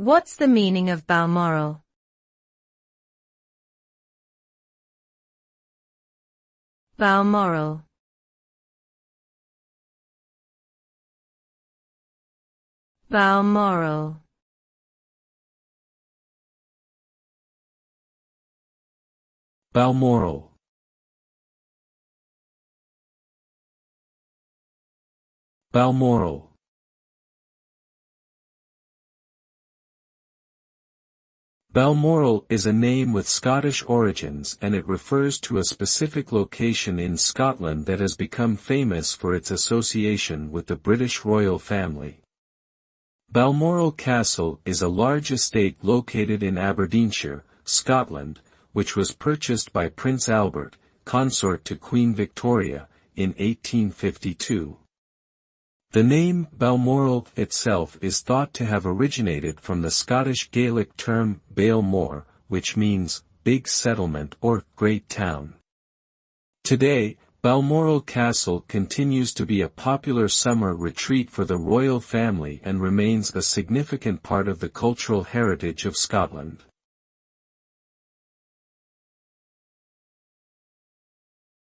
What's the meaning of Balmoral? Balmoral. Balmoral. Balmoral. Balmoral. Balmoral is a name with Scottish origins, and it refers to a specific location in Scotland that has become famous for its association with the British royal family. Balmoral Castle is a large estate located in Aberdeenshire, Scotland, which was purchased by Prince Albert, consort to Queen Victoria, in 1852. The name Balmoral itself is thought to have originated from the Scottish Gaelic term Bailmore, which means big settlement or great town. Today, Balmoral Castle continues to be a popular summer retreat for the royal family and remains a significant part of the cultural heritage of Scotland.